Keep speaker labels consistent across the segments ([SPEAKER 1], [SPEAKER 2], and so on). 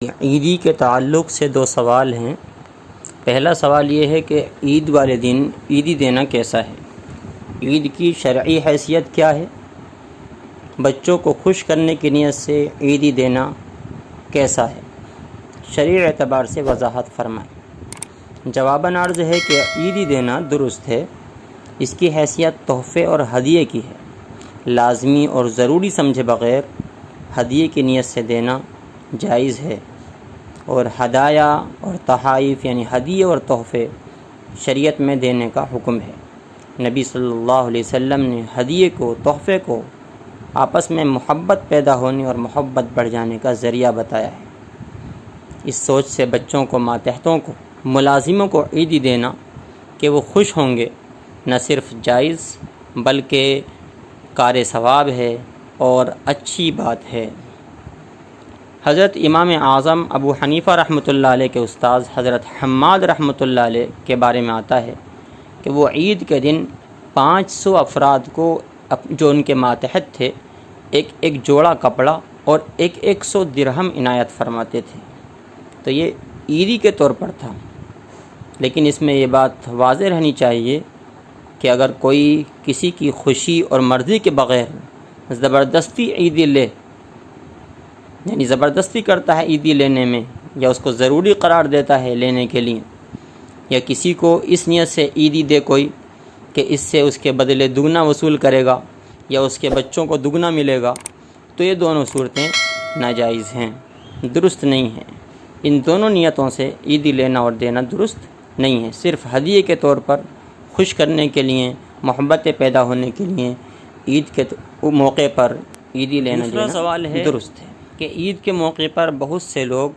[SPEAKER 1] عیدی کے تعلق سے دو سوال ہیں۔ پہلا سوال یہ ہے کہ عید والے دن عیدی دینا کیسا ہے؟ عید کی شرعی حیثیت کیا ہے؟ بچوں کو خوش کرنے کی نیت سے عیدی دینا کیسا ہے؟ شرعی اعتبار سے وضاحت فرمائیں۔ جواباً عرض ہے کہ عیدی دینا درست ہے۔ اس کی حیثیت تحفے اور ہدیے کی ہے۔ لازمی اور ضروری سمجھے بغیر ہدیے کی نیت سے دینا جائز ہے، اور ہدایہ اور تحائف یعنی ہدیے اور تحفے شریعت میں دینے کا حکم ہے۔ نبی صلی اللہ علیہ وسلم نے ہدیے کو، تحفے کو آپس میں محبت پیدا ہونے اور محبت بڑھ جانے کا ذریعہ بتایا ہے۔ اس سوچ سے بچوں کو، ماتحتوں کو، ملازموں کو عیدی دینا کہ وہ خوش ہوں گے نہ صرف جائز بلکہ کار ثواب ہے اور اچھی بات ہے۔ حضرت امام اعظم ابو حنیفہ رحمۃ اللہ علیہ کے استاذ حضرت حماد رحمۃ اللہ علیہ کے بارے میں آتا ہے کہ وہ عید کے دن 500 افراد کو جو ان کے ماتحت تھے ایک جوڑا کپڑا اور 100 درہم عنایت فرماتے تھے۔ تو یہ عیدی کے طور پر تھا، لیکن اس میں یہ بات واضح رہنی چاہیے کہ اگر کوئی کسی کی خوشی اور مرضی کے بغیر زبردستی عیدی لے، یعنی زبردستی کرتا ہے عیدی لینے میں، یا اس کو ضروری قرار دیتا ہے لینے کے لیے، یا کسی کو اس نیت سے عیدی دے کوئی کہ اس سے اس کے بدلے دگنا وصول کرے گا یا اس کے بچوں کو دگنا ملے گا، تو یہ دونوں صورتیں ناجائز ہیں، درست نہیں ہیں۔ ان دونوں نیتوں سے عیدی لینا اور دینا درست نہیں ہے۔ صرف ہدیے کے طور پر خوش کرنے کے لیے، محبتیں پیدا ہونے کے لیے عید کے موقع پر عیدی لینا
[SPEAKER 2] دوسرا سوال ہے
[SPEAKER 1] درست ہے کہ عید کے موقع پر بہت سے لوگ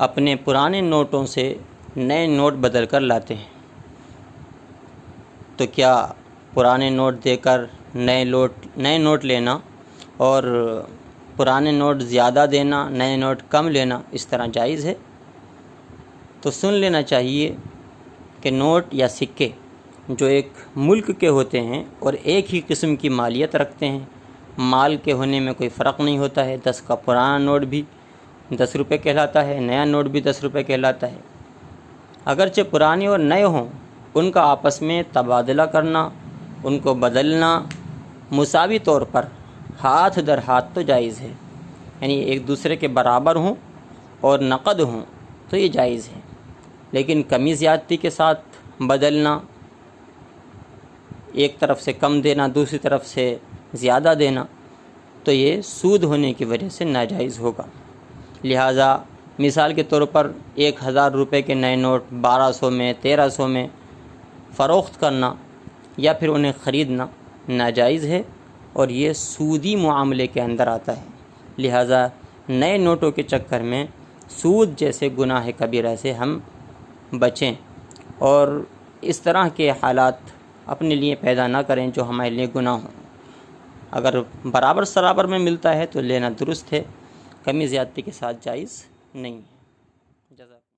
[SPEAKER 1] اپنے پرانے نوٹوں سے نئے نوٹ بدل کر لاتے ہیں۔ تو کیا پرانے نوٹ دے کر نئے نوٹ لینا اور پرانے نوٹ زیادہ دینا، نئے نوٹ کم لینا، اس طرح جائز ہے؟ تو سن لینا چاہیے کہ نوٹ یا سکے جو ایک ملک کے ہوتے ہیں اور ایک ہی قسم کی مالیت رکھتے ہیں، مال کے ہونے میں کوئی فرق نہیں ہوتا ہے۔ 10 کا پرانا نوٹ بھی 10 روپے کہلاتا ہے، نیا نوٹ بھی 10 روپے کہلاتا ہے۔ اگرچہ پرانے اور نئے ہوں، ان کا آپس میں تبادلہ کرنا، ان کو بدلنا مساوی طور پر ہاتھ در ہاتھ تو جائز ہے، یعنی ایک دوسرے کے برابر ہوں اور نقد ہوں تو یہ جائز ہے۔ لیکن کمی زیادتی کے ساتھ بدلنا، ایک طرف سے کم دینا، دوسری طرف سے زیادہ دینا، تو یہ سود ہونے کی وجہ سے ناجائز ہوگا۔ لہٰذا مثال کے طور پر 1000 روپے کے نئے نوٹ 1200 میں، 1300 میں فروخت کرنا یا پھر انہیں خریدنا ناجائز ہے اور یہ سودی معاملے کے اندر آتا ہے۔ لہٰذا نئے نوٹوں کے چکر میں سود جیسے گناہ کبیرہ سے ہم بچیں اور اس طرح کے حالات اپنے لیے پیدا نہ کریں جو ہمارے لیے گناہ ہوں۔ اگر برابر سرابر میں ملتا ہے تو لینا درست ہے، کمی زیادتی کے ساتھ جائز نہیں ہے۔